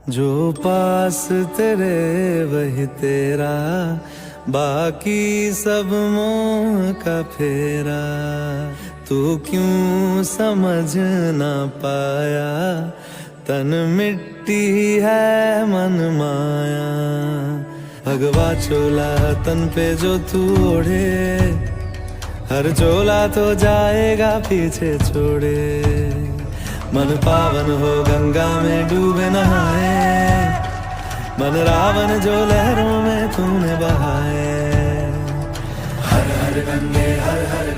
जो पास तेरे वही तेरा, बाकी सब मोह का फेरा। तू क्यों समझ ना पाया, तन मिट्टी है मन माया। भगवा चोला तन पे जो तू ओढ़े, हर चोला तो जाएगा पीछे छोड़े। मन पावन हो गंगा में डूबे नहाए, मन रावण जो लहरों में तूने बहाए। हर हर गंगे हर हर